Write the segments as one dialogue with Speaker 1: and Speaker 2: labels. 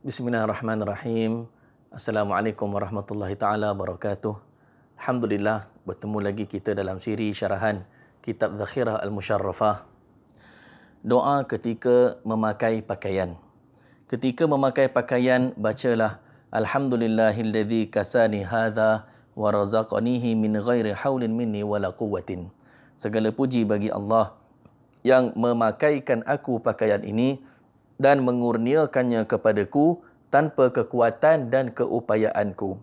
Speaker 1: Bismillahirrahmanirrahim. Assalamualaikum warahmatullahi taala wabarakatuh. Alhamdulillah, bertemu lagi kita dalam siri syarahan Kitab Zakhirah Al-Musharrafah. Doa ketika memakai pakaian. Ketika memakai pakaian, bacalah Alhamdulillahilladzi kasani hadza wa razaqanihi min ghairi haulin minni wala quwwatin. Segala puji bagi Allah yang memakaikan aku pakaian ini dan mengurniakannya kepadaku tanpa kekuatan dan keupayaanku.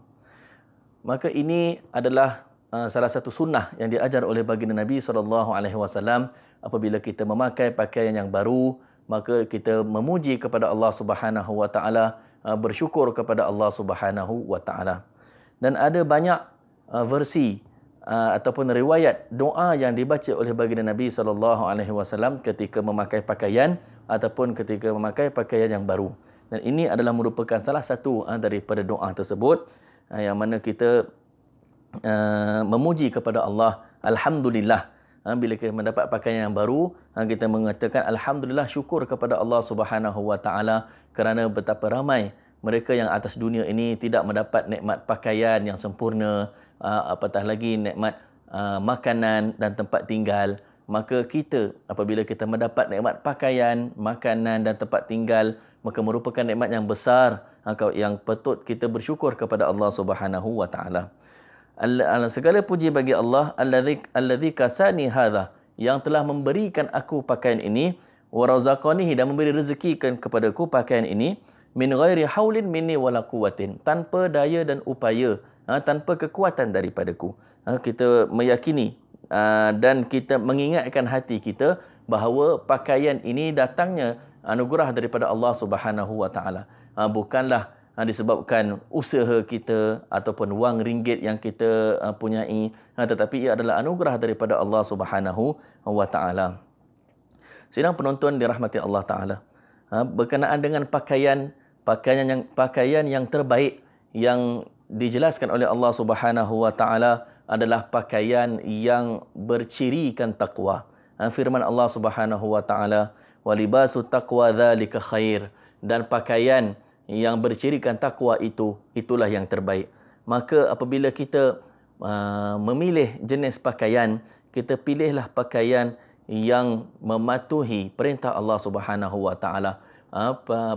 Speaker 1: Maka ini adalah salah satu sunnah yang diajar oleh baginda Nabi SAW. Apabila kita memakai pakaian yang baru, maka kita memuji kepada Allah Subhanahu Wa Taala, bersyukur kepada Allah Subhanahu Wa Taala. Dan ada banyak versi ataupun riwayat doa yang dibaca oleh baginda Nabi SAW ketika memakai pakaian ataupun ketika memakai pakaian yang baru. Dan ini adalah merupakan salah satu daripada doa tersebut yang mana kita memuji kepada Allah. Alhamdulillah, bila kita mendapat pakaian yang baru, kita mengatakan Alhamdulillah, syukur kepada Allah Subhanahu Wa Taala kerana betapa ramai mereka yang atas dunia ini tidak mendapat nikmat pakaian yang sempurna, apatah lagi nikmat makanan dan tempat tinggal. Maka kita, apabila kita mendapat nikmat pakaian, makanan dan tempat tinggal, maka merupakan nikmat yang besar yang patut kita bersyukur kepada Allah Subhanahu Wa Taala. Segala puji bagi Allah allazi kasani hadza, yang telah memberikan aku pakaian ini, wa razaqanihi, dan memberi rezekikan kepadaku pakaian ini, min ghairi haulin minni wala quwwatin, tanpa daya dan upaya, tanpa kekuatan daripadaku. Kita meyakini dan kita mengingatkan hati kita bahawa pakaian ini datangnya anugerah daripada Allah Subhanahu Wa Taala. Bukanlah disebabkan usaha kita ataupun wang ringgit yang kita punyai, tetapi ia adalah anugerah daripada Allah Subhanahu Wa Taala. Sidang penonton dirahmati Allah Taala, berkenaan dengan pakaian yang terbaik yang dijelaskan oleh Allah Subhanahu Wa Taala adalah pakaian yang bercirikan taqwa. Firman Allah Subhanahu Wa Taala, wa libasu taqwa dzalika khair, dan pakaian yang bercirikan takwa itulah yang terbaik. Maka apabila kita memilih jenis pakaian, kita pilihlah pakaian yang mematuhi perintah Allah Subhanahu Wa Taala,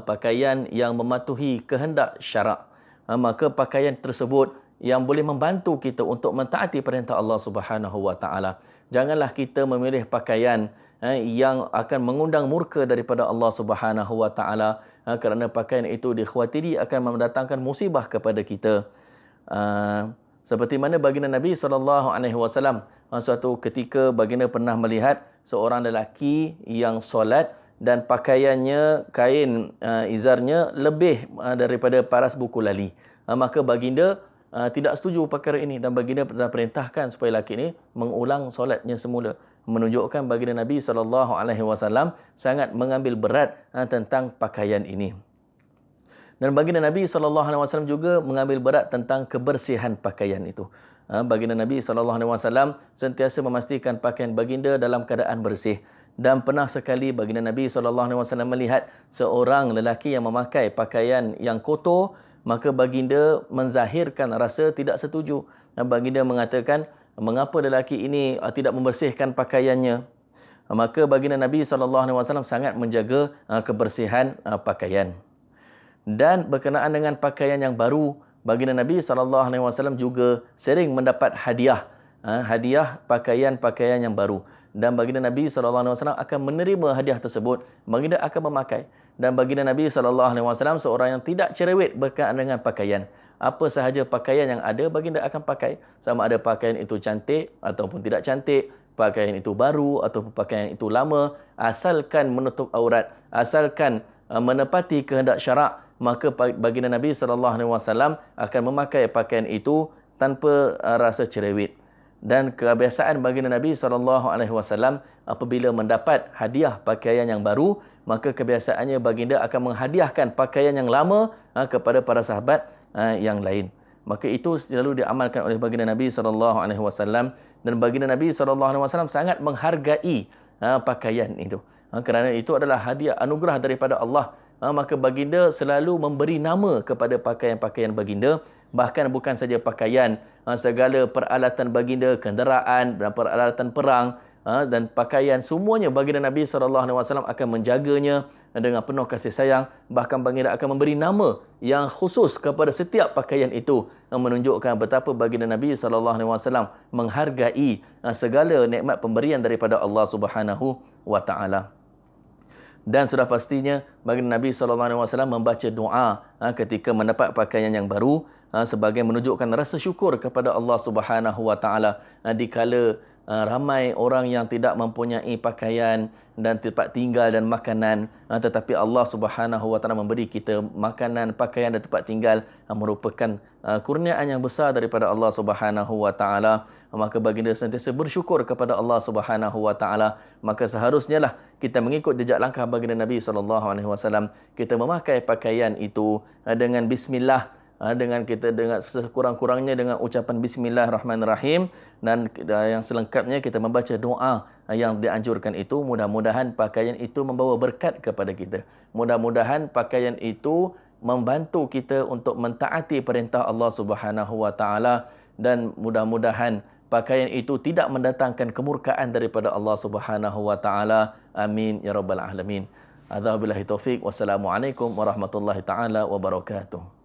Speaker 1: pakaian yang mematuhi kehendak syarak. Maka pakaian tersebut yang boleh membantu kita untuk mentaati perintah Allah Subhanahu Wa Taala. Janganlah kita memilih pakaian yang akan mengundang murka daripada Allah Subhanahu Wa Taala, kerana pakaian itu dikhawatiri akan mendatangkan musibah kepada kita. Seperti mana baginda Nabi SAW, suatu ketika baginda pernah melihat seorang lelaki yang solat dan pakaiannya, kain izarnya lebih daripada paras buku lali. Maka baginda tidak setuju perkara ini dan baginda telah perintahkan supaya lelaki ini mengulang solatnya semula, menunjukkan baginda Nabi SAW sangat mengambil berat tentang pakaian ini. Dan baginda Nabi SAW juga mengambil berat tentang kebersihan pakaian itu. Baginda Nabi SAW sentiasa memastikan pakaian baginda dalam keadaan bersih. Dan pernah sekali baginda Nabi SAW melihat seorang lelaki yang memakai pakaian yang kotor, maka baginda menzahirkan rasa tidak setuju. Baginda mengatakan, mengapa lelaki ini tidak membersihkan pakaiannya? Maka baginda Nabi SAW sangat menjaga kebersihan pakaian. Dan berkenaan dengan pakaian yang baru, baginda Nabi SAW juga sering mendapat hadiah pakaian-pakaian yang baru. Dan baginda Nabi SAW akan menerima hadiah tersebut, baginda akan memakai. Dan baginda Nabi SAW seorang yang tidak cerewet berkaitan dengan pakaian. Apa sahaja pakaian yang ada, baginda akan pakai. Sama ada pakaian itu cantik ataupun tidak cantik, pakaian itu baru ataupun pakaian itu lama, asalkan menutup aurat, asalkan menepati kehendak syarak, maka baginda Nabi SAW akan memakai pakaian itu tanpa rasa cerewet. Dan kebiasaan baginda Nabi SAW apabila mendapat hadiah pakaian yang baru, maka kebiasaannya baginda akan menghadiahkan pakaian yang lama kepada para sahabat yang lain. Maka itu selalu diamalkan oleh baginda Nabi SAW. Dan baginda Nabi SAW sangat menghargai pakaian itu. Kerana itu adalah hadiah anugerah daripada Allah maka baginda selalu memberi nama kepada pakaian-pakaian baginda. Bahkan bukan saja pakaian, segala peralatan baginda, kenderaan dan peralatan perang dan pakaian, semuanya baginda Nabi SAW akan menjaganya dengan penuh kasih sayang. Bahkan baginda akan memberi nama yang khusus kepada setiap pakaian itu, menunjukkan betapa baginda Nabi SAW menghargai segala nikmat pemberian daripada Allah Subhanahu wa taala. Dan sudah pastinya baginda Nabi SAW membaca doa ketika mendapat pakaian yang baru, sebagai menunjukkan rasa syukur kepada Allah Subhanahu wa taala dikala ramai orang yang tidak mempunyai pakaian dan tempat tinggal dan makanan, tetapi Allah Subhanahu wa taala memberi kita makanan, pakaian dan tempat tinggal, merupakan kurniaan yang besar daripada Allah Subhanahu wa taala. Maka baginda sentiasa bersyukur kepada Allah Subhanahu wa taala. Maka seharusnya lah kita mengikut jejak langkah baginda Nabi SAW. Kita memakai pakaian itu dengan bismillah, dengan kita dengan sekurang-kurangnya dengan ucapan bismillahirrahmanirrahim, dan yang selengkapnya kita membaca doa yang dianjurkan itu. Mudah-mudahan pakaian itu membawa berkat kepada kita. Mudah-mudahan pakaian itu membantu kita untuk mentaati perintah Allah Subhanahu wa taala, dan mudah-mudahan pakaian itu tidak mendatangkan kemurkaan daripada Allah Subhanahu wa taala. Amin ya rabbal alamin. Adza billahi taufik. Wassalamualaikum warahmatullahi taala wabarakatuh.